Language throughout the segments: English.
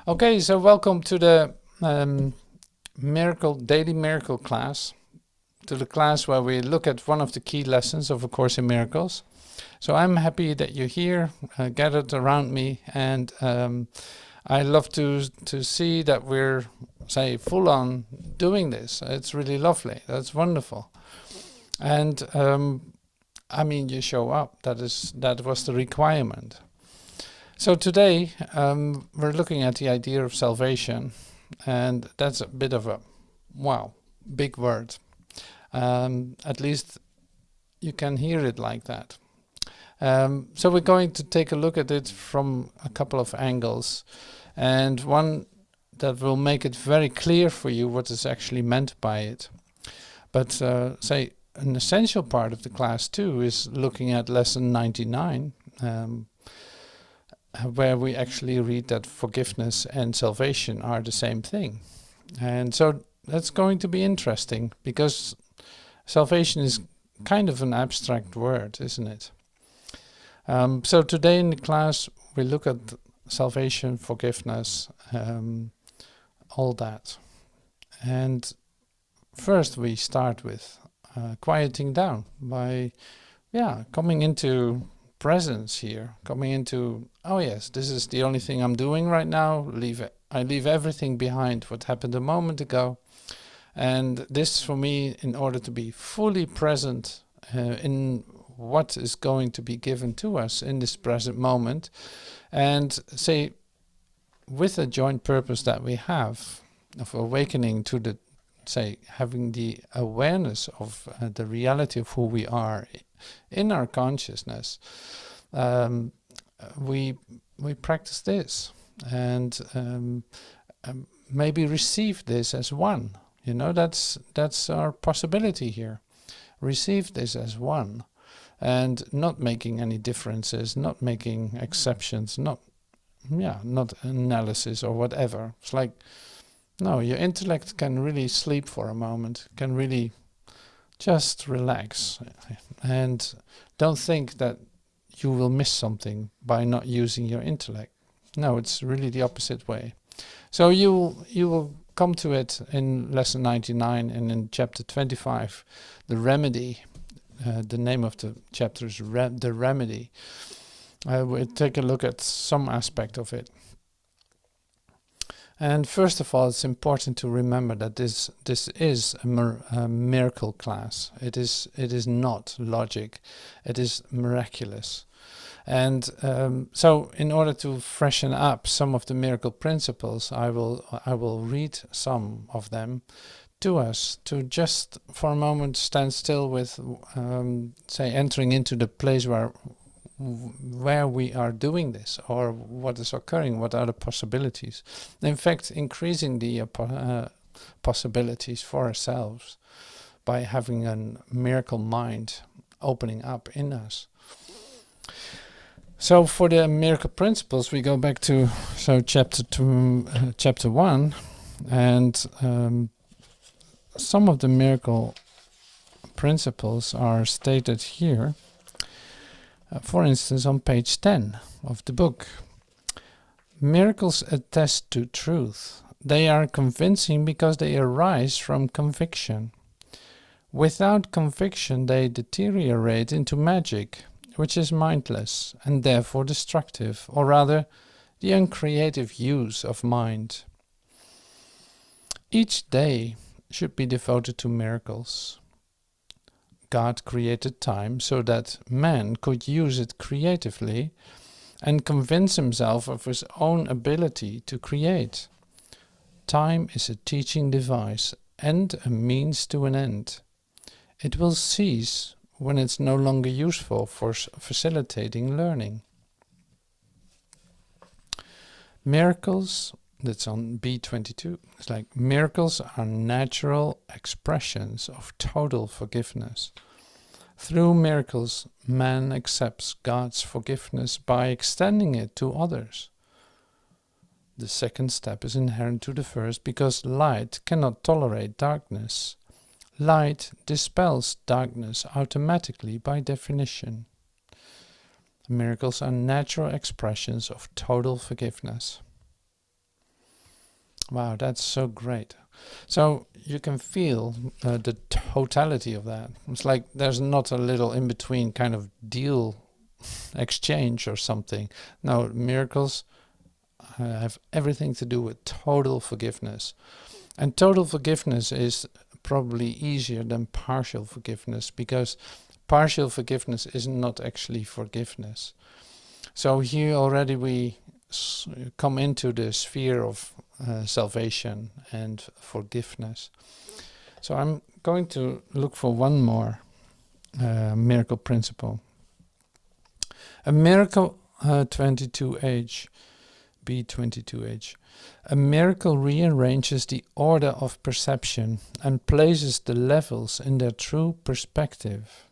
Okay, so welcome to the daily miracle class, to the class where we look at one of the key lessons of A Course in Miracles. So I'm happy that you're here, gathered around me, and I love to see that we're, say, full on doing this. It's really lovely. That's wonderful. And I mean, you show up. That was the requirement. So today we're looking at the idea of salvation, and that's a bit of a, wow, big word. At least you can hear it like that. So we're going to take a look at it from a couple of angles, and one that will make it very clear for you what is actually meant by it. But say an essential part of the class too is looking at lesson 99, where we actually read that forgiveness and salvation are the same thing. And so that's going to be interesting, because salvation is kind of an abstract word, isn't it? So today in the class we look at salvation, forgiveness, all that. And first we start with quieting down by coming into presence here, coming into, oh yes, this is the only thing I'm doing right now. I leave everything behind what happened a moment ago, and this for me, in order to be fully present in what is going to be given to us in this present moment, and say with a joint purpose that we have of awakening to the, say, having the awareness of the reality of who we are in our consciousness. We practice this, and maybe receive this as one. You know, that's our possibility here. Receive this as one, and not making any differences, not making exceptions, not analysis or whatever. It's like, no, your intellect can really sleep for a moment, can really just relax, and don't think that you will miss something by not using your intellect. No, it's really the opposite way. So you will come to it in lesson 99, and in chapter 25, the remedy. The name of the chapter is the remedy. We'll take a look at some aspect of it. And first of all, it's important to remember that this is a miracle class. It is not logic. It is miraculous. And so in order to freshen up some of the miracle principles, I will read some of them to us, to just for a moment stand still with, say, entering into the place where we are doing this, or what is occurring, what are the possibilities. In fact, increasing the possibilities for ourselves by having a miracle mind opening up in us. So for the miracle principles, we go back to chapter 1, and some of the miracle principles are stated here. For instance, on page 10 of the book. Miracles attest to truth. They are convincing because they arise from conviction. Without conviction, they deteriorate into magic, which is mindless and therefore destructive, or rather, the uncreative use of mind. Each day should be devoted to miracles. God created time so that man could use it creatively and convince himself of his own ability to create. Time is a teaching device and a means to an end. It will cease when it's no longer useful for facilitating learning. Miracles, that's on B22, it's like miracles are natural expressions of total forgiveness. Through miracles, man accepts God's forgiveness by extending it to others. The second step is inherent to the first because light cannot tolerate darkness. Light dispels darkness automatically by definition. Miracles are natural expressions of total forgiveness. Wow, that's so great. So you can feel the totality of that. It's like there's not a little in between kind of deal exchange or something. No, miracles have everything to do with total forgiveness. And total forgiveness is probably easier than partial forgiveness, because partial forgiveness is not actually forgiveness. So here already we come into the sphere of salvation and forgiveness. So I'm going to look for one more miracle principle. A miracle 22H, B22H. A miracle rearranges the order of perception and places the levels in their true perspective.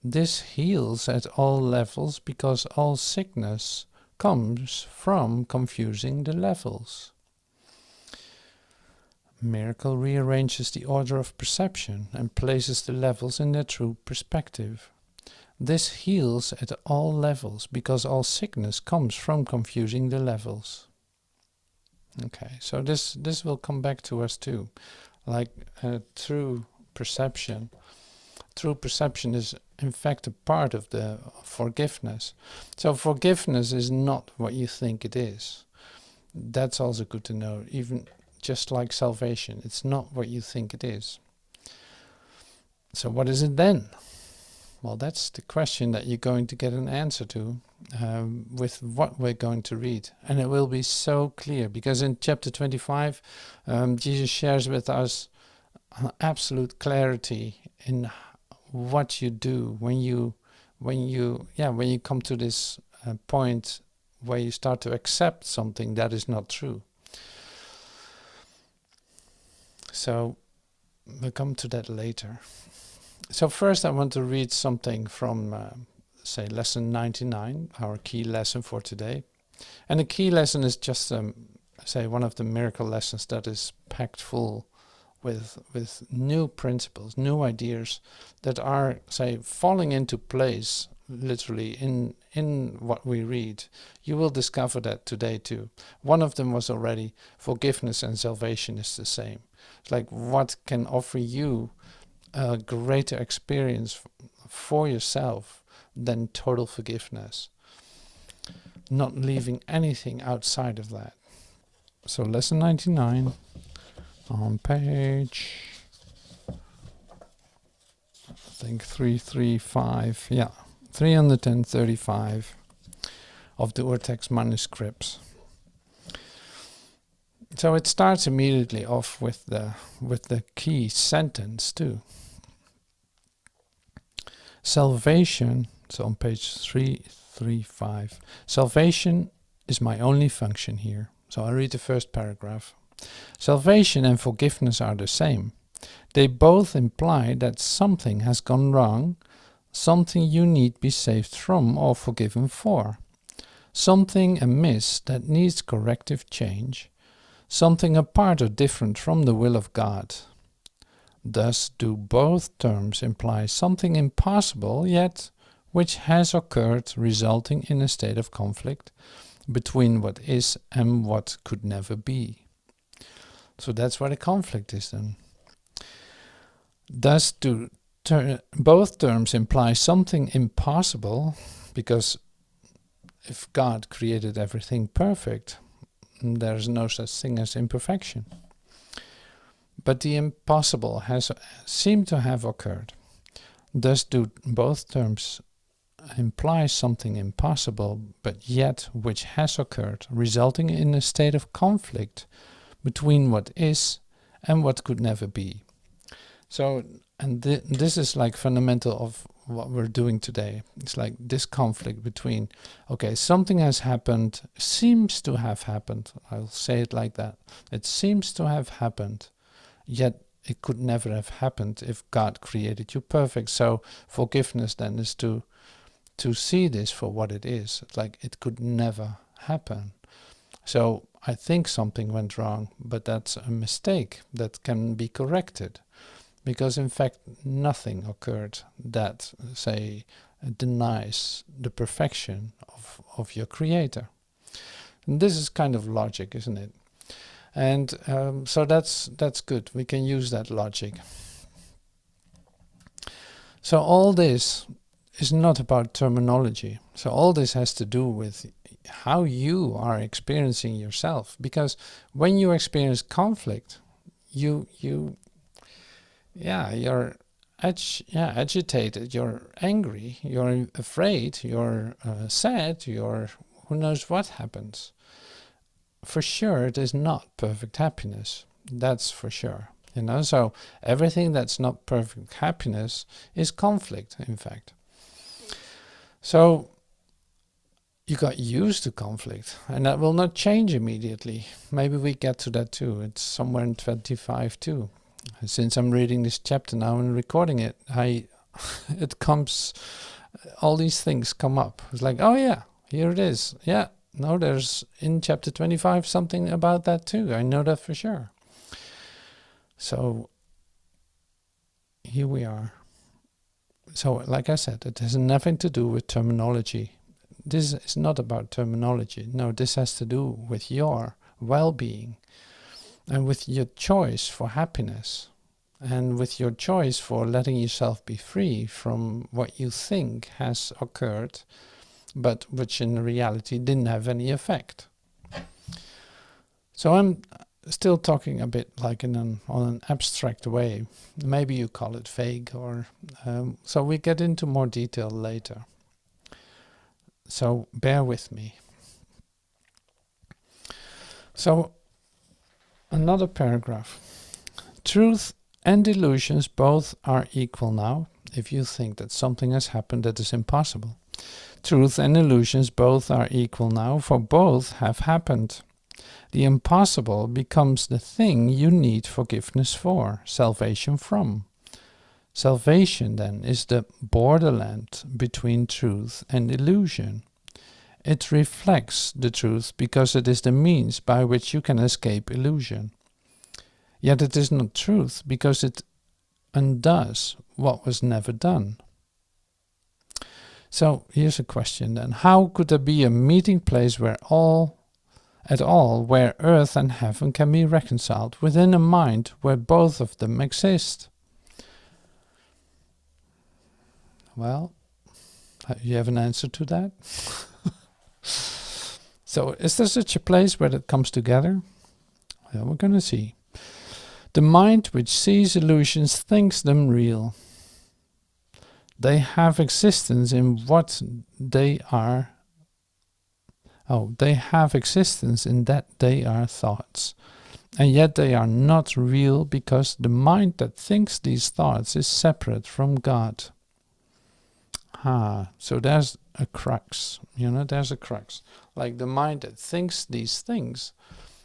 This heals at all levels because all sickness comes from confusing the levels. Miracle rearranges the order of perception and places the levels in their true perspective. This heals at all levels because all sickness comes from confusing the levels. Okay, so this will come back to us too, like true perception. True perception is in fact a part of the forgiveness. So forgiveness is not what you think it is. That's also good to know. Even just like salvation, it's not what you think it is. So what is it then? Well, that's the question that you're going to get an answer to with what we're going to read. And it will be so clear, because in chapter 25, Jesus shares with us absolute clarity in what you do when you come to this point where you start to accept something that is not true. So we'll come to that later. So first I want to read something from, say, lesson 99, our key lesson for today. And the key lesson is just, say, one of the miracle lessons that is packed full with new principles, new ideas that are, say, falling into place literally in what we read. You will discover that today too. One of them was already forgiveness and salvation is the same. It's like what can offer you a greater experience for yourself than total forgiveness, not leaving anything outside of that. So lesson 99 on page, I think 335, 335 of the Urtext Manuscripts. So it starts immediately off with the key sentence too. Salvation, so on page 335, salvation is my only function here. So I read the first paragraph. Salvation and forgiveness are the same. They both imply that something has gone wrong, something you need be saved from or forgiven for, something amiss that needs corrective change, something apart or different from the will of God. Thus do both terms imply something impossible, yet which has occurred, resulting in a state of conflict between what is and what could never be. So that's where the conflict is then. Thus do both terms imply something impossible, because if God created everything perfect, there's no such thing as imperfection. But the impossible has seemed to have occurred. Thus do both terms imply something impossible, but yet which has occurred, resulting in a state of conflict between what is and what could never be. So, and this is like fundamental of what we're doing today. It's like this conflict between, okay, something has happened, seems to have happened. I'll say it like that. It seems to have happened, yet it could never have happened if God created you perfect. So forgiveness then is to see this for what it is. It's like it could never happen. So I think something went wrong, but that's a mistake that can be corrected. Because in fact nothing occurred that, say, denies the perfection of your creator. And this is kind of logic, isn't it? And so that's good. We can use that logic. So all this is not about terminology. So all this has to do with how you are experiencing yourself. Because when you experience conflict, you're agitated, you're angry, you're afraid, you're sad, you're who knows what happens. For sure, it is not perfect happiness. That's for sure. So everything that's not perfect happiness is conflict, in fact. So you got used to conflict, and that will not change immediately. Maybe we get to that too. It's somewhere in 25 too. Since I'm reading this chapter now and recording it, all these things come up. It's like, oh yeah, here it is. Yeah, no, there's in chapter 25 something about that too. I know that for sure. So here we are. So like I said, it has nothing to do with terminology. This is not about terminology. No, this has to do with your well-being and with your choice for happiness and with your choice for letting yourself be free from what you think has occurred, but which in reality didn't have any effect. So I'm still talking a bit like on an abstract way. Maybe you call it vague, or so we get into more detail later. So bear with me. So another paragraph. Truth and illusions both are equal now, if you think that something has happened that is impossible. Truth and illusions both are equal now, for both have happened. The impossible becomes the thing you need forgiveness for, salvation from. Salvation, then, is the borderland between truth and illusion. It reflects the truth because it is the means by which you can escape illusion. Yet it is not truth because it undoes what was never done. So here's a question then. How could there be a meeting place where where earth and heaven can be reconciled within a mind where both of them exist? Well, you have an answer to that? So is there such a place where it comes together? Well, we're going to see. The mind which sees illusions thinks them real. They have existence in what they are. They have existence in that they are thoughts. And yet they are not real because the mind that thinks these thoughts is separate from God. So there's a crux. There's a crux. Like the mind that thinks these things,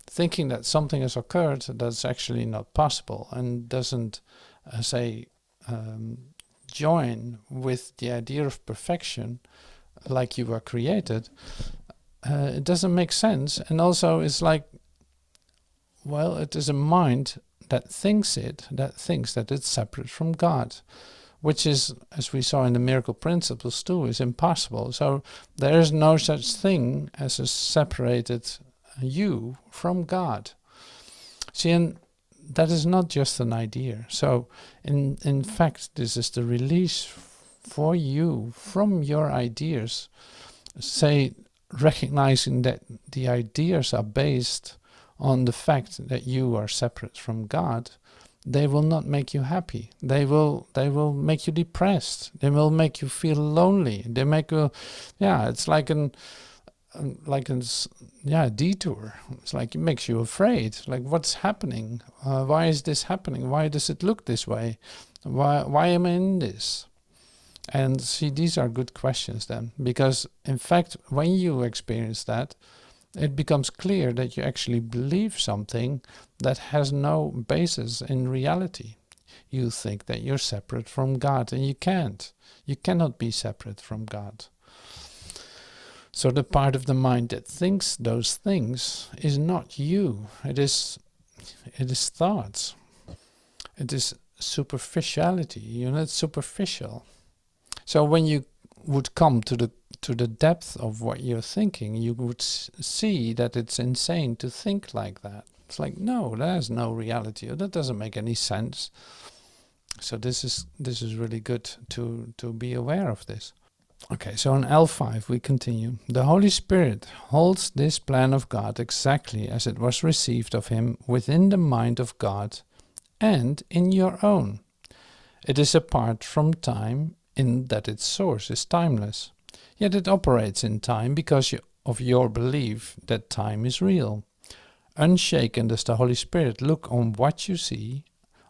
thinking that something has occurred that's actually not possible and doesn't, join with the idea of perfection like you were created, it doesn't make sense. And also it's like, well, it is a mind that thinks that it's separate from God, which is, as we saw in the miracle principles too, is impossible. So there is no such thing as a separated you from God. See, and that is not just an idea. So in fact, this is the release for you from your ideas, recognizing that the ideas are based on the fact that you are separate from God. They will not make you happy. They will make you depressed. They will make you feel lonely. They make you, it's like a detour. It's like it makes you afraid. Like, what's happening? Why is this happening? Why does it look this way? Why am I in this? And see, these are good questions then, because in fact, when you experience that, it becomes clear that you actually believe something that has no basis in reality. You think that you're separate from God, and you can't. You cannot be separate from God. So the part of the mind that thinks those things is not you. It is thoughts. It is superficiality. It's superficial. So when you would come to the depth of what you're thinking, you would see that it's insane to think like that. It's like, no, there's no reality. That doesn't make any sense. So this is really good to be aware of this. Okay, so in L5 we continue. The Holy Spirit holds this plan of God exactly as it was received of him within the mind of God and in your own. It is apart from time in that its source is timeless. Yet it operates in time because of your belief that time is real. Unshaken does the Holy Spirit look on what you see,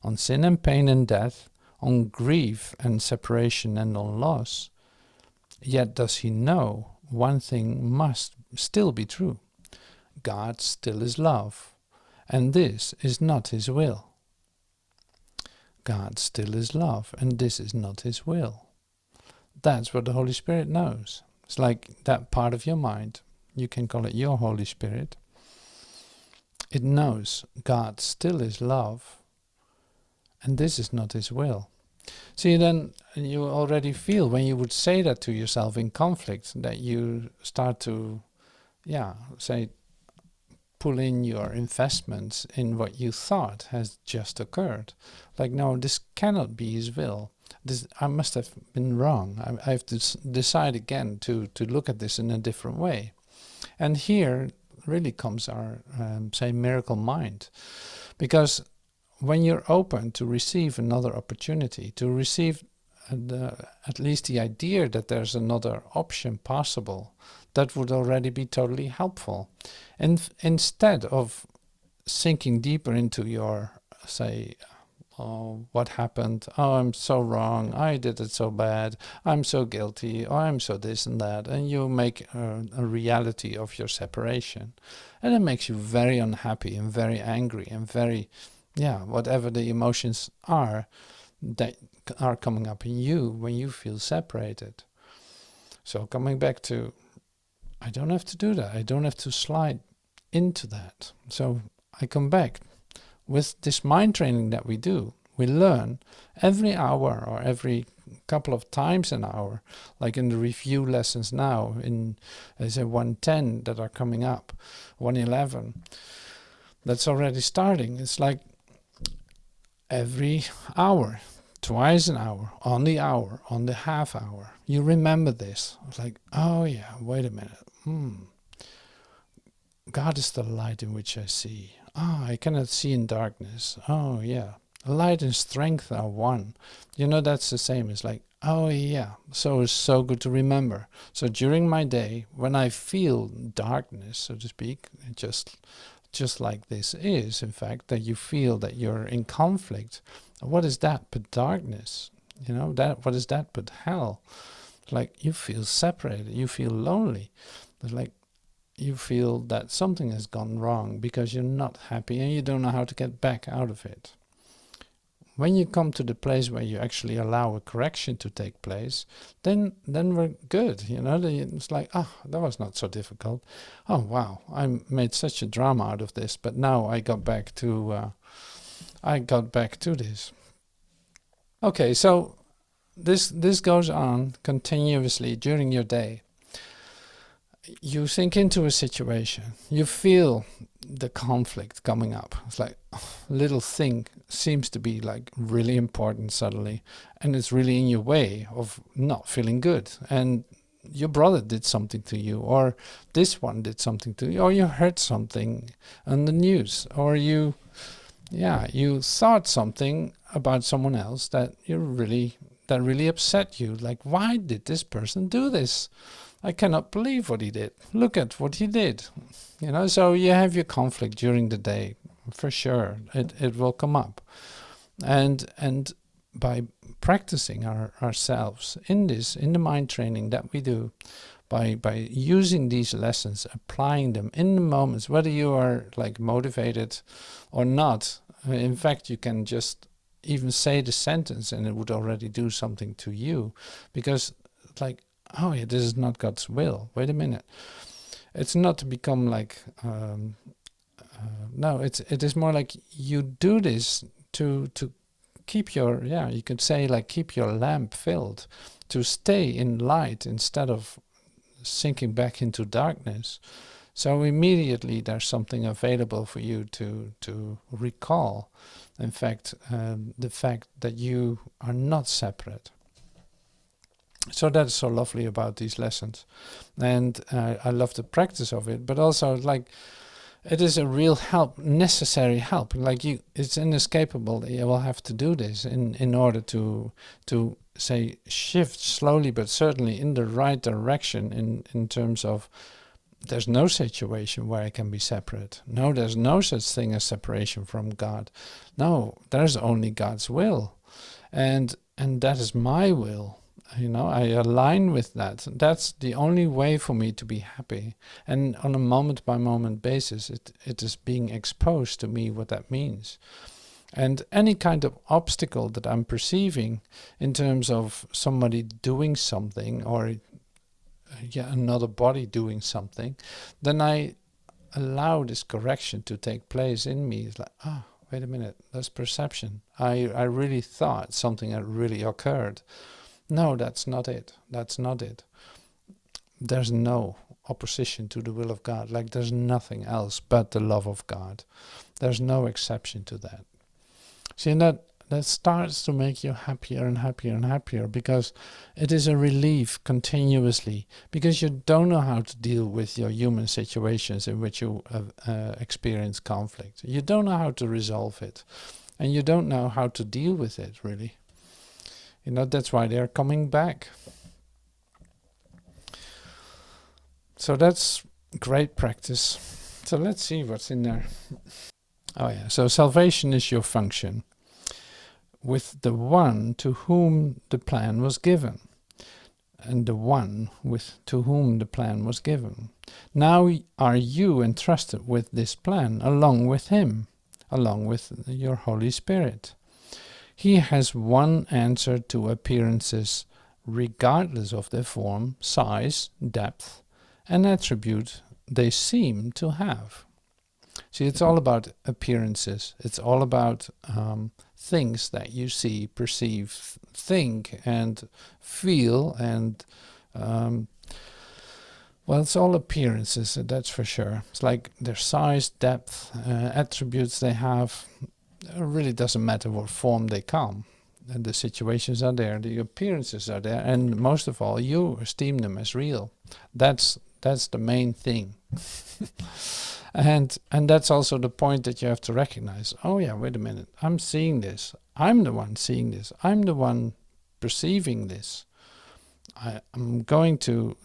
on sin and pain and death, on grief and separation and on loss. Yet does he know one thing must still be true. God still is love, and this is not his will. God still is love, and this is not his will. That's what the Holy Spirit knows. It's like that part of your mind. You can call it your Holy Spirit. It knows God still is love, and this is not his will. See, then you already feel when you would say that to yourself in conflict, that you start to, say, pull in your investments in what you thought has just occurred. Like, no, this cannot be his will. I must have been wrong. I have to decide again to look at this in a different way. And here really comes our, say, miracle mind. Because when you're open to receive another opportunity, to receive at least the idea that there's another option possible, that would already be totally helpful. And instead of sinking deeper into your, say, oh, what happened? Oh, I'm so wrong. I did it so bad. I'm so guilty. Oh, I'm so this and that. And you make a reality of your separation. And it makes you very unhappy and very angry and very, whatever the emotions are that are coming up in you when you feel separated. So coming back to, I don't have to do that. I don't have to slide into that. So I come back. With this mind training that we do, we learn every hour or every couple of times an hour, like in the review lessons now, in, say, 110 that are coming up, 111, that's already starting. It's like every hour, twice an hour, on the half hour, you remember this. It's like, oh yeah, wait a minute. God is the light in which I see. I cannot see in darkness. Oh yeah, light and strength are one. That's the same. It's like, oh yeah, so it's so good to remember. So during my day, when I feel darkness, so to speak, just like this is, in fact, that you feel that you're in conflict. What is that but darkness? What is that but hell? Like, you feel separated, you feel lonely. It's like, you feel that something has gone wrong because you're not happy and you don't know how to get back out of it. When you come to the place where you actually allow a correction to take place, then we're good. It's like, that was not so difficult. Oh wow, I made such a drama out of this, but now I got back to this. Okay, so this goes on continuously during your day. You sink into a situation, you feel the conflict coming up. It's like a little thing seems to be like really important suddenly, and it's really in your way of not feeling good. And your brother did something to you, or this one did something to you, or you heard something on the news, or you thought something about someone else that really upset you. Like, why did this person do this? I cannot believe what he did. Look at what he did. So you have your conflict during the day, for sure. It will come up. And by practicing ourselves in the mind training that we do, by using these lessons, applying them in the moments, whether you are like motivated or not. In fact, you can just even say the sentence and it would already do something to you, because like, oh yeah, this is not God's will. Wait a minute. It's not to become like, no, it is more like you do this to keep your, you could say like keep your lamp filled, to stay in light instead of sinking back into darkness. So immediately there's something available for you to recall. In fact, the fact that you are not separate. So that's so lovely about these lessons. And I love the practice of it, but also like it is a real help, necessary help. Like it's inescapable. You will have to do this in order to say shift slowly but certainly in the right direction in terms of there's no situation where I can be separate. No, there's no such thing as separation from God. No, there's only God's will. And that is my will. I align with that. That's the only way for me to be happy. And on a moment-by-moment basis, it is being exposed to me what that means. And any kind of obstacle that I'm perceiving in terms of somebody doing something or another body doing something, then I allow this correction to take place in me. It's like, wait a minute, that's perception. I really thought something had really occurred. No, that's not it. That's not it. There's no opposition to the will of God. Like there's nothing else but the love of God. There's no exception to that. See, and that starts to make you happier and happier and happier, because it is a relief continuously, because you don't know how to deal with your human situations in which you experience conflict. You don't know how to resolve it, and you don't know how to deal with it, really. That's why they're coming back. So that's great practice. So let's see what's in there. Oh yeah, so salvation is your function with the one to whom the plan was given. And the one to whom the plan was given. Now are you entrusted with this plan along with him, along with your Holy Spirit. He has one answer to appearances regardless of their form, size, depth, and attribute they seem to have. See, it's all about appearances. It's all about things that you see, perceive, think, and feel, and it's all appearances, that's for sure. It's like their size, depth, attributes they have. It really doesn't matter what form they come. And the situations are there, the appearances are there, and most of all, you esteem them as real. That's the main thing. And that's also the point that you have to recognize. Oh yeah, wait a minute. I'm seeing this. I'm the one seeing this. I'm the one perceiving this. I'm going to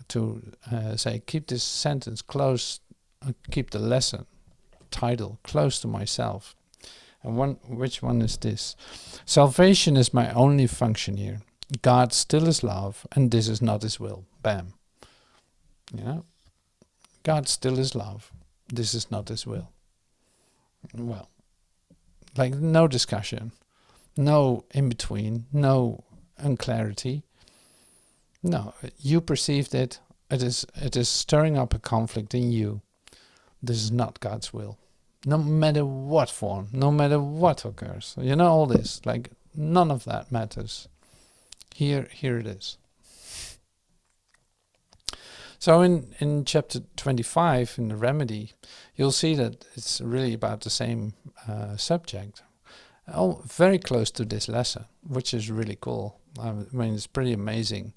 say, keep this sentence close, keep the lesson title close to myself. And which one is this? Salvation is my only function here. God still is love, and this is not his will. Bam. God still is love. This is not his will. Well, like no discussion, no in between, no unclarity. No, you perceived it. It is stirring up a conflict in you. This is not God's will. No matter what form, no matter what occurs. All this, like none of that matters. Here it is. So in chapter 25, in the remedy, you'll see that it's really about the same subject. Very close to this lesson, which is really cool. I mean, it's pretty amazing.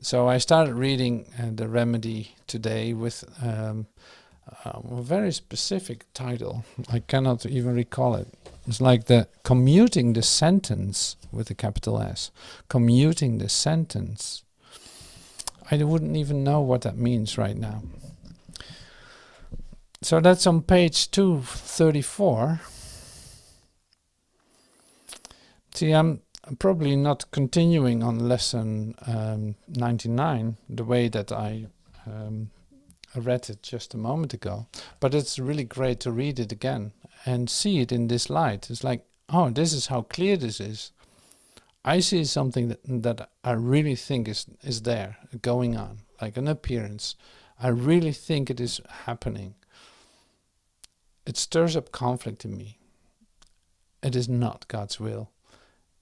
So I started reading the remedy today with a very specific title. I cannot even recall it. It's like commuting the sentence with a capital S. Commuting the sentence. I wouldn't even know what that means right now. So that's on page 234. See, I'm probably not continuing on lesson 99 the way that I read it just a moment ago, but it's really great to read it again and see it in this light. It's like, oh, this is how clear this is. I see something that I really think is there, going on, like an appearance. I really think it is happening. It stirs up conflict in me. It is not God's will.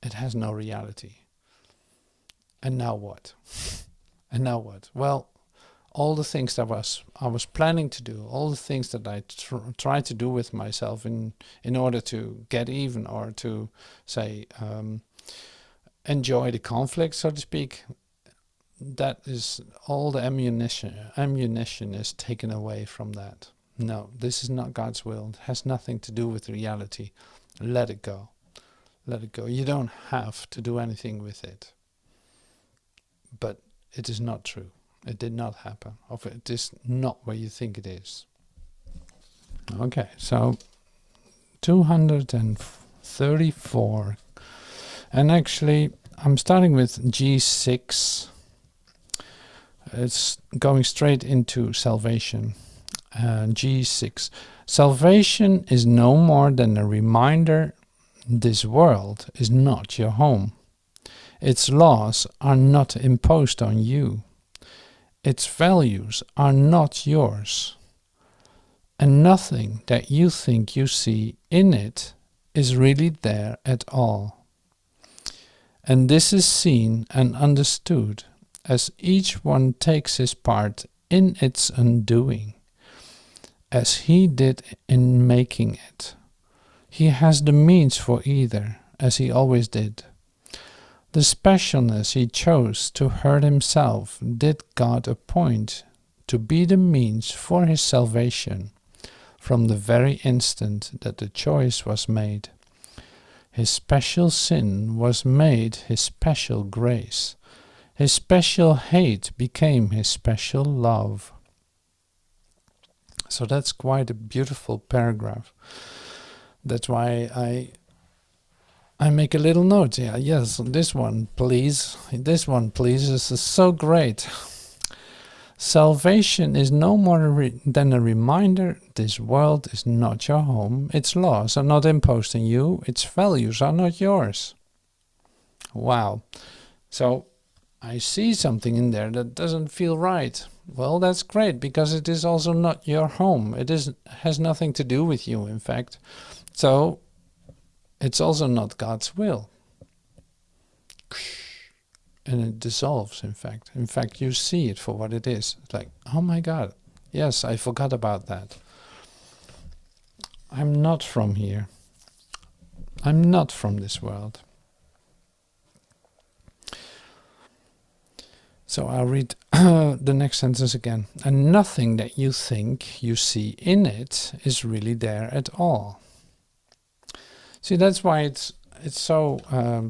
It has no reality. And now what? And now what? Well, all the things that I was planning to do, all the things that I tried to do with myself in order to get even, or to say enjoy the conflict, so to speak, that is all the ammunition is taken away from that. No, this is not God's will. It has nothing to do with reality. Let it go. Let it go. You don't have to do anything with it. But it is not true. It did not happen. It is not where you think it is. Okay, so 234. And actually, I'm starting with G6. It's going straight into salvation. G6. Salvation is no more than a reminder this world is not your home. Its laws are not imposed on you. Its values are not yours. And nothing that you think you see in it is really there at all. And this is seen and understood as each one takes his part in its undoing, as he did in making it. He has the means for either, as he always did. The specialness he chose to hurt himself did God appoint to be the means for his salvation from the very instant that the choice was made. His special sin was made his special grace. His special hate became his special love. So that's quite a beautiful paragraph. That's why I make a little note. Yeah, yes, this one, please. This one, please. This is so great. Salvation is no more than a reminder this world is not your home. Its laws are not imposed on you. Its values are not yours. Wow. So I see something in there that doesn't feel right. Well, that's great, because it is also not your home. It has nothing to do with you, in fact. So it's also not God's will. And it dissolves, in fact. In fact, you see it for what it is. It's like, oh my God, yes, I forgot about that. I'm not from here. I'm not from this world. So I'll read the next sentence again. And nothing that you think you see in it is really there at all. See, that's why it's so,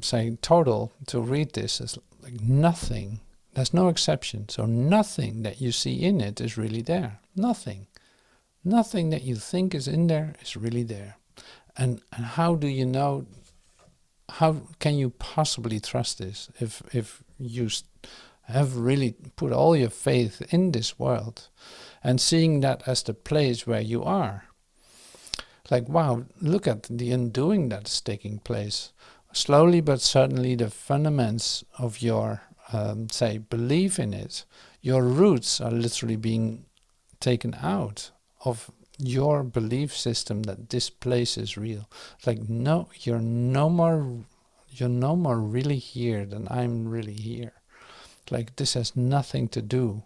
say, total to read this as like nothing. There's no exception. So nothing that you see in it is really there. Nothing. Nothing that you think is in there is really there. And how do you know? How can you possibly trust this if you have really put all your faith in this world and seeing that as the place where you are? Like, wow, look at the undoing that's taking place. Slowly but certainly the fundamentals of your, say, belief in it, your roots are literally being taken out of your belief system that this place is real. Like, no, you're no more really here than I'm really here. Like, this has nothing to do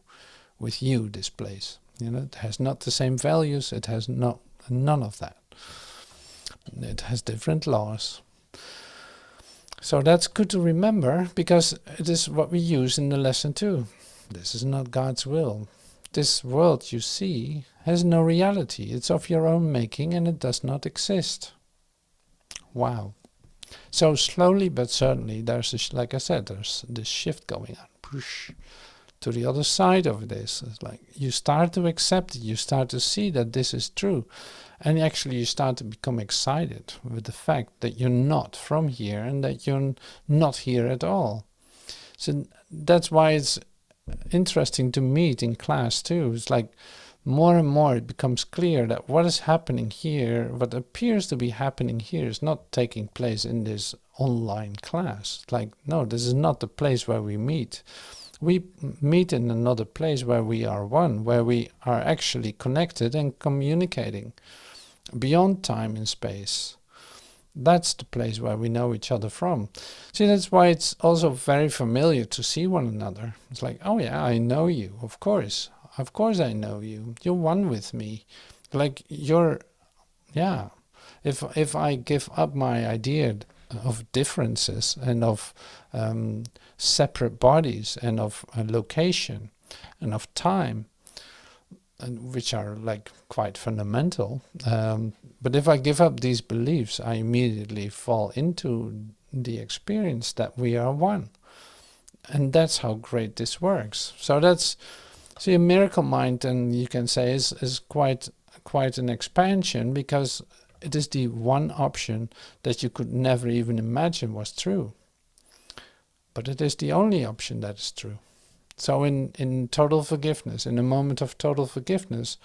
with you, this place. You know, it has not the same values. It has none of that. It has different laws. So that's good to remember, because it is what we use in the lesson too. This is not God's will. This world you see has no reality. It's of your own making and it does not exist. Wow. So slowly but certainly there's this, like I said, there's this shift going on. Push to the other side of this. It's like you start to accept it. You start to see that this is true. And actually you start to become excited with the fact that you're not from here and that you're not here at all. So that's why it's interesting to meet in class too. It's like more and more it becomes clear that what is happening here, what appears to be happening here, is not taking place in this online class. Like, no, this is not the place where we meet. We meet in another place where we are one, where we are actually connected and communicating beyond time and space. That's the place where we know each other from. See, that's why it's also very familiar to see one another. It's like, oh yeah, I know you, of course. of course I know you. You're one with me. Like you're, yeah. If I give up my idea of differences and of separate bodies and of location and of time, and which are like quite fundamental, but if I give up these beliefs, I immediately fall into the experience that we are one. And that's how great this works. So that's, see, a miracle mind, and you can say is quite an expansion, because it is the one option that you could never even imagine was true. But it is the only option that is true. So in total forgiveness, in a moment of total forgiveness,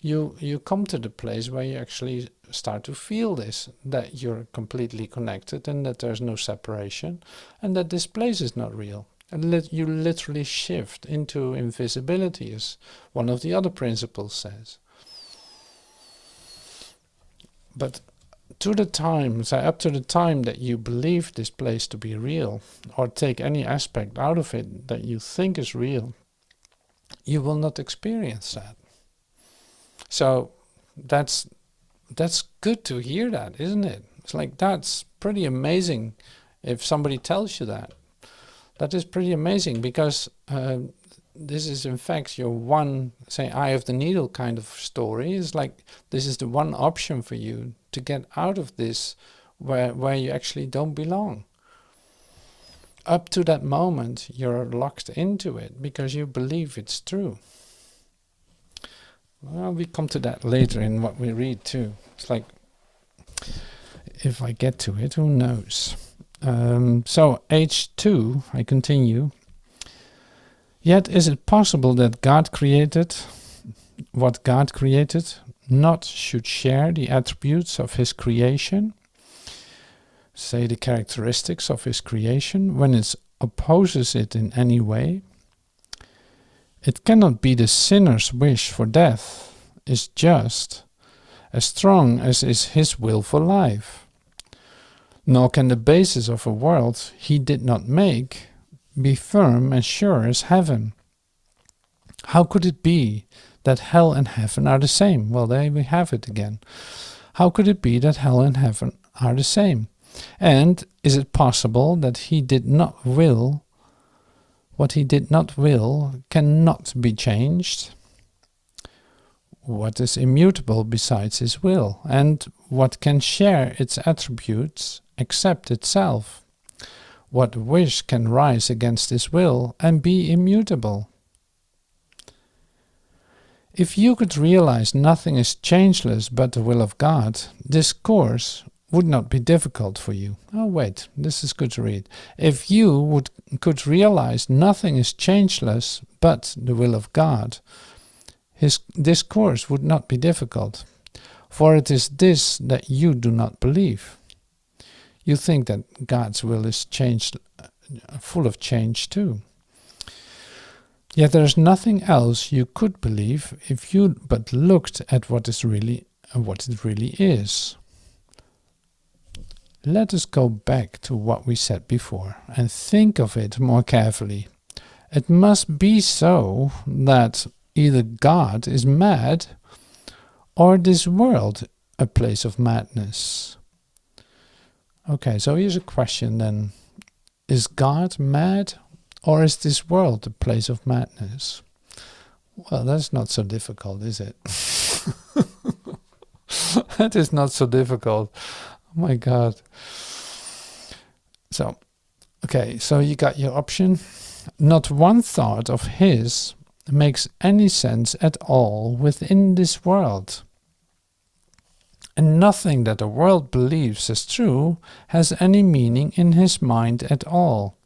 you come to the place where you actually start to feel this, that you're completely connected and that there's no separation and that this place is not real. And you literally shift into invisibility, as one of the other principles says. But to the time, say up to the time that you believe this place to be real, or take any aspect out of it that you think is real, you will not experience that. So that's good to hear that, isn't it? It's like, that's pretty amazing if somebody tells you that. That is pretty amazing, because this is in fact your one, say, eye of the needle kind of story. It's like this is the one option for you to get out of this where you actually don't belong. Up to that moment, you're locked into it because you believe it's true. Well, we come to that later in what we read too. It's like, if I get to it, who knows? So H2, I continue. Yet is it possible that God created what God created not should share the attributes of his creation, say the characteristics of his creation, when it opposes it in any way? It cannot be the sinner's wish for death is just as strong as is his will for life. Nor can the basis of a world he did not make be firm and sure as heaven. How could it be that hell and heaven are the same? Well, there we have it again. How could it be that hell and heaven are the same? And is it possible that he did not will, what he did not will cannot be changed? What is immutable besides his will? And what can share its attributes except itself? What wish can rise against his will and be immutable? If you could realize nothing is changeless but the will of God, this course would not be difficult for you. Oh wait, this is good to read. If you could realize nothing is changeless but the will of God, this course would not be difficult. For it is this that you do not believe. You think that God's will is changed, full of change too. Yet there is nothing else you could believe if you but looked at what it really is. Let us go back to what we said before and think of it more carefully. It must be so that either God is mad or this world a place of madness. Okay, so here's a question then. Is God mad or is this world a place of madness? Well, that's not so difficult, is it? That is not so difficult. Oh my God. So, okay, so you got your option. Not one thought of his makes any sense at all within this world. And nothing that the world believes as true has any meaning in his mind at all.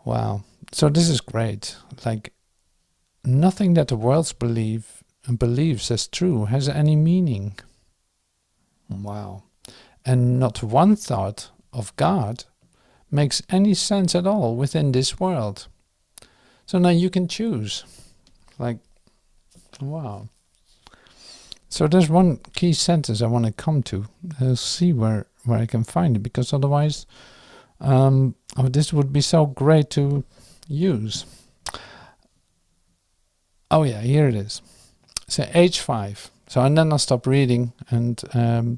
Wow. So this is great. Like, nothing that the world believes as true has any meaning. Wow. And not one thought of God makes any sense at all within this world. So now you can choose. Like, wow. So there's one key sentence I want to come to. I'll see where I can find it, because otherwise this would be so great to use. Oh yeah, here it is. So age 5. So and then I'll stop reading, and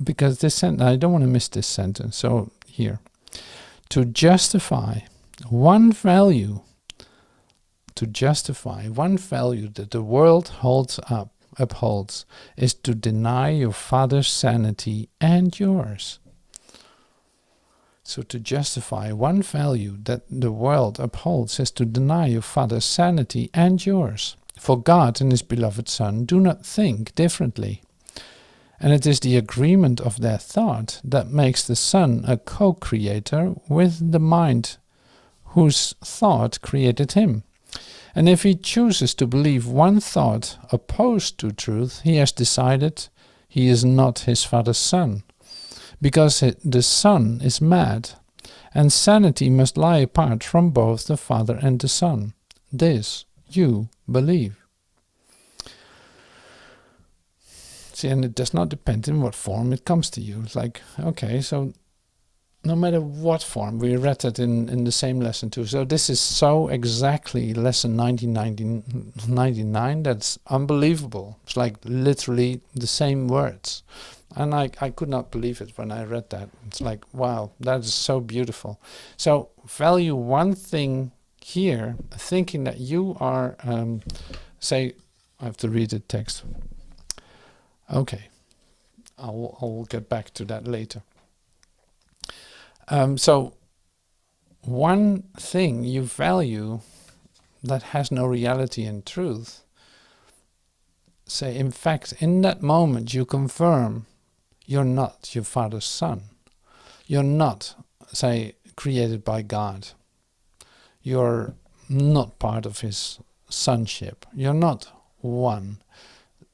because this I don't want to miss this sentence. So here, to justify one value, that the world upholds, is to deny your father's sanity and yours. So to justify one value that the world upholds is to deny your father's sanity and yours. For God and his beloved Son do not think differently. And it is the agreement of their thought that makes the Son a co-creator with the mind whose thought created him. And if he chooses to believe one thought opposed to truth, he has decided he is not his father's son, because the son is mad, and sanity must lie apart from both the Father and the Son. This you believe. See, and it does not depend in what form it comes to you. It's like, okay, so no matter what form, we read it in the same lesson too. So this is so exactly lesson 1999, that's unbelievable. It's like literally the same words. And I could not believe it when I read that. It's like, wow, that is so beautiful. So value one thing here, thinking that you are, say, I have to read the text. Okay, I'll get back to that later. So one thing you value that has no reality and truth, say, in fact, in that moment you confirm you're not your father's son. You're not, say, created by God. You're not part of his sonship. You're not one.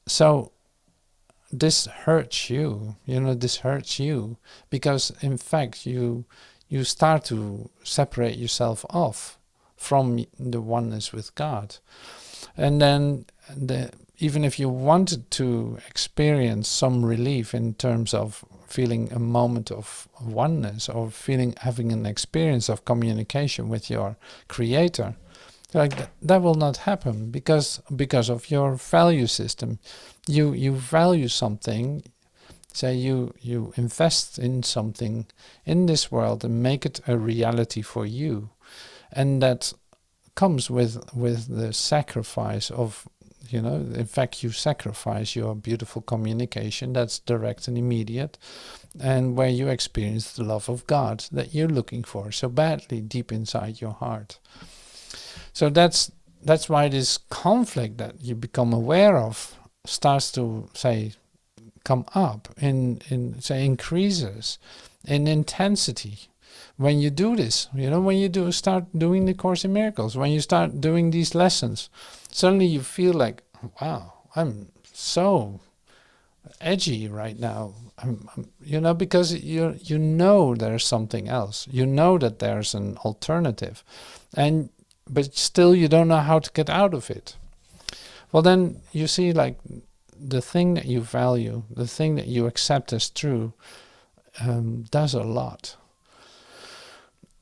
So this hurts you, this hurts you, because in fact you start to separate yourself off from the oneness with God. And then even if you wanted to experience some relief in terms of feeling a moment of oneness, or having an experience of communication with your Creator, like that will not happen because of your value system. You value something, say you invest in something in this world and make it a reality for you, and that comes with the sacrifice of, in fact you sacrifice your beautiful communication that's direct and immediate, and where you experience the love of God that you're looking for so badly deep inside your heart. So that's why this conflict that you become aware of starts to, say, come up increases in intensity. When you do this, when you start doing the Course in Miracles, when you start doing these lessons, suddenly you feel like, wow, I'm so edgy right now. Because you know there's something else. You know that there's an alternative, but still you don't know how to get out of it. Well, then you see, like, the thing that you value, the thing that you accept as true, does a lot.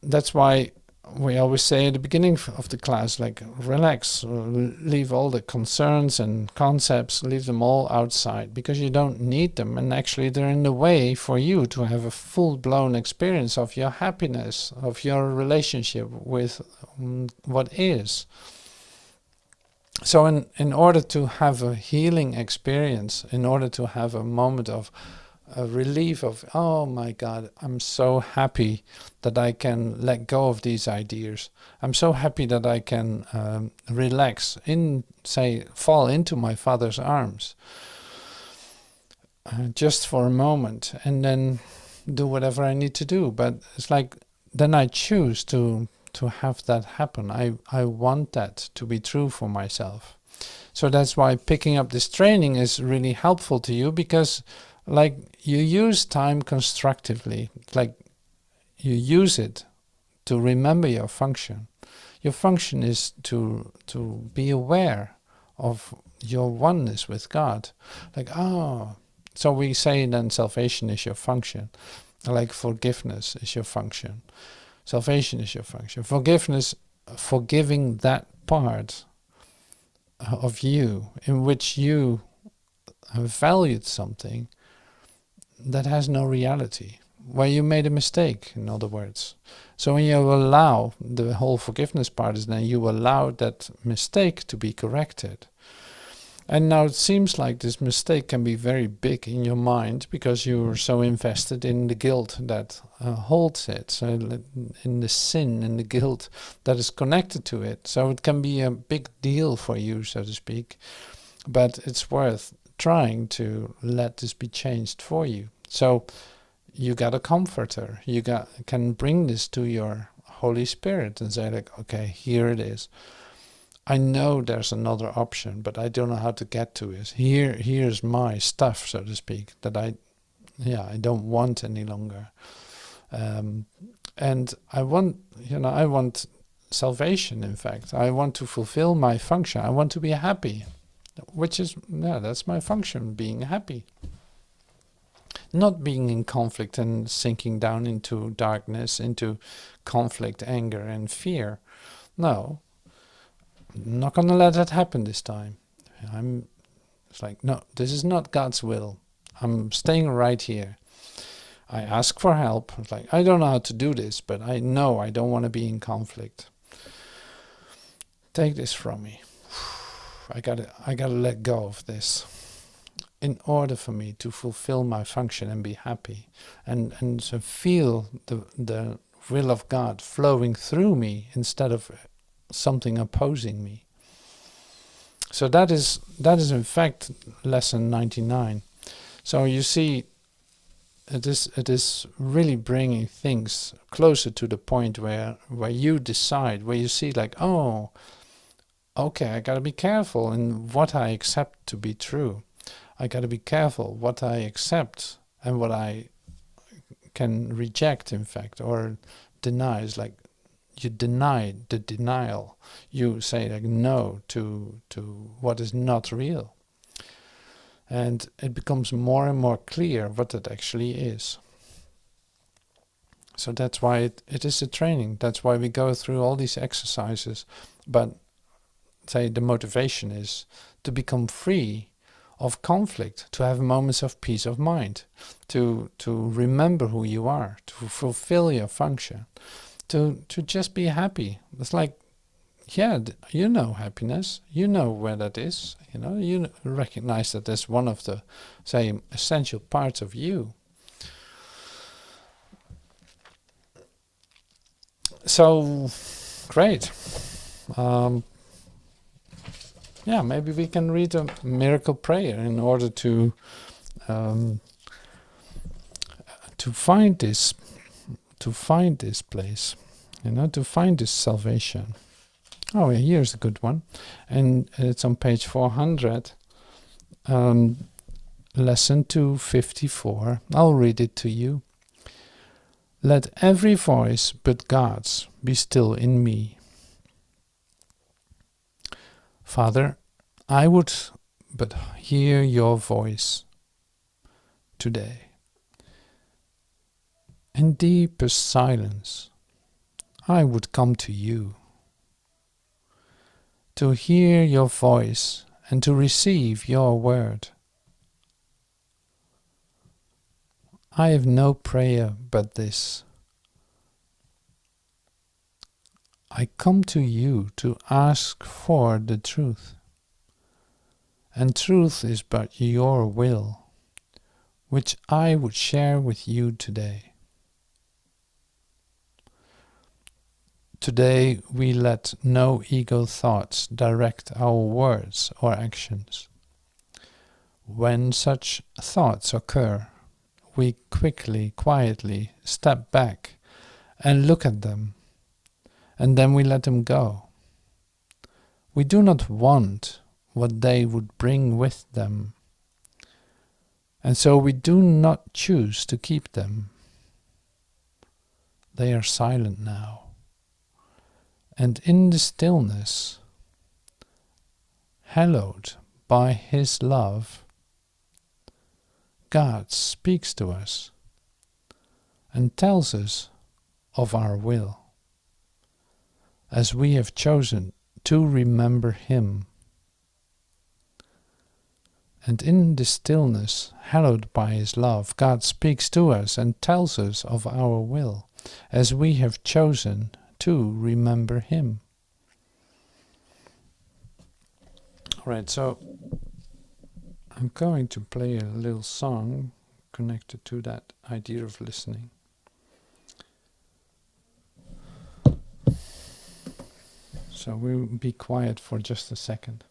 That's why we always say at the beginning of the class, like, relax, leave all the concerns and concepts, leave them all outside, because you don't need them, and actually they're in the way for you to have a full-blown experience of your happiness, of your relationship with what is. So in order to have a healing experience, in order to have a moment of a relief of, oh my God, I'm so happy that I can let go of these ideas. I'm so happy that I can relax, fall into my Father's arms just for a moment, and then do whatever I need to do. But it's like, then I choose to have that happen. I want that to be true for myself. So that's why picking up this training is really helpful to you, because like you use time constructively, like you use it to remember your function. Your function is to be aware of your oneness with God. Like, so we say then salvation is your function, like forgiveness is your function. Salvation is your function. Forgiveness, forgiving that part of you in which you have valued something that has no reality, where you made a mistake, in other words. So when you allow, the whole forgiveness part is then you allow that mistake to be corrected. And now it seems like this mistake can be very big in your mind because you're so invested in the guilt that holds it, so in the sin and the guilt that is connected to it. So it can be a big deal for you, so to speak, but it's worth trying to let this be changed for you. So you got a comforter. You can bring this to your Holy Spirit and say like, okay, here it is. I know there's another option, but I don't know how to get to it. Here's my stuff, so to speak, that I don't want any longer. And I want salvation, in fact. I want to fulfill my function. I want to be happy, which is, that's my function, being happy. Not being in conflict and sinking down into darkness, into conflict, anger, and fear. No. I'm not going to let that happen this time. It's like, no, this is not God's will. I'm staying right here. I ask for help. It's like, I don't know how to do this, but I know I don't want to be in conflict. Take this from me. I gotta let go of this in order for me to fulfill my function and be happy and to feel the will of God flowing through me instead of something opposing me. So that is in fact lesson 99. So you see, it is really bringing things closer to the point where you decide, where you see like, oh, okay, I got to be careful in what I accept to be true. I got to be careful what I accept and what I can reject, in fact, or deny. Is like, you deny the denial. You say like no to what is not real. And it becomes more and more clear what it actually is. So that's why it is a training. That's why we go through all these exercises. But say the motivation is to become free of conflict, to have moments of peace of mind, to remember who you are, to fulfill your function. To just be happy. It's like, you know happiness. You know where that is. You recognize that as one of the, say, essential parts of you. So, great. Maybe we can read a miracle prayer in order to find this place, to find this salvation. Oh, yeah, here's a good one. And it's on page 400, lesson 254. I'll read it to you. Let every voice but God's be still in me. Father, I would but hear your voice today. In deepest silence, I would come to you, to hear your voice and to receive your word. I have no prayer but this. I come to you to ask for the truth, and truth is but your will, which I would share with you today. Today we let no ego thoughts direct our words or actions. When such thoughts occur, we quietly step back and look at them, and then we let them go. We do not want what they would bring with them, and so we do not choose to keep them. They are silent now. And in the stillness, hallowed by His love, God speaks to us and tells us of our will, as we have chosen to remember Him And in this stillness, hallowed by his love, God speaks to us and tells us of our will, as we have chosen to remember him. Alright, so I'm going to play a little song connected to that idea of listening. So we'll be quiet for just a second.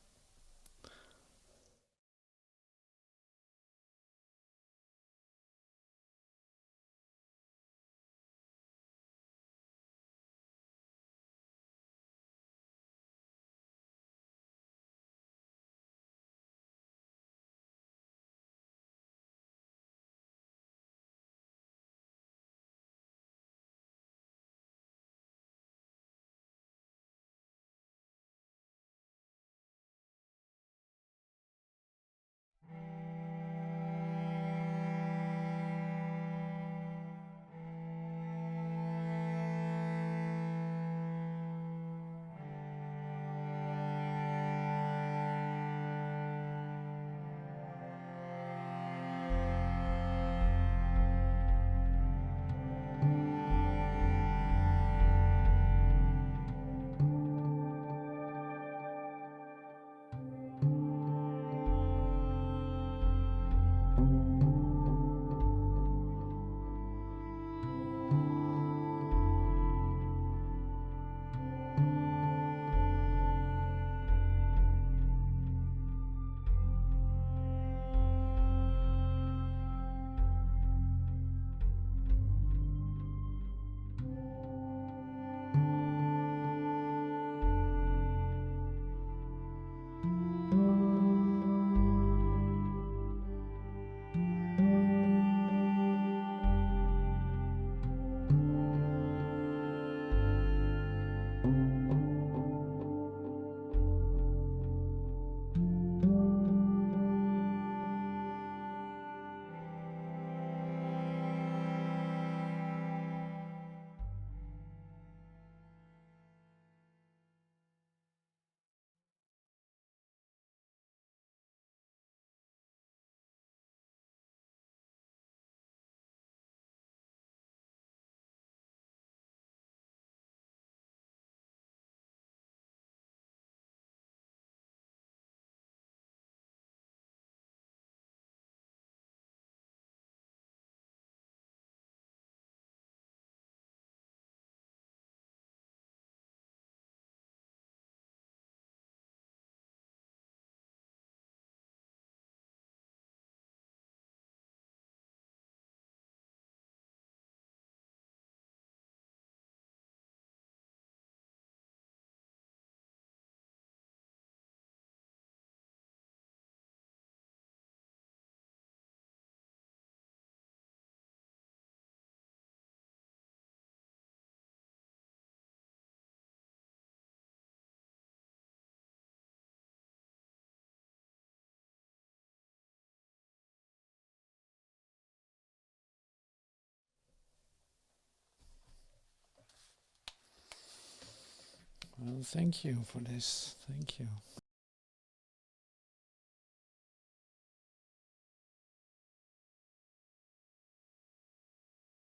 Well, thank you for this. Thank you.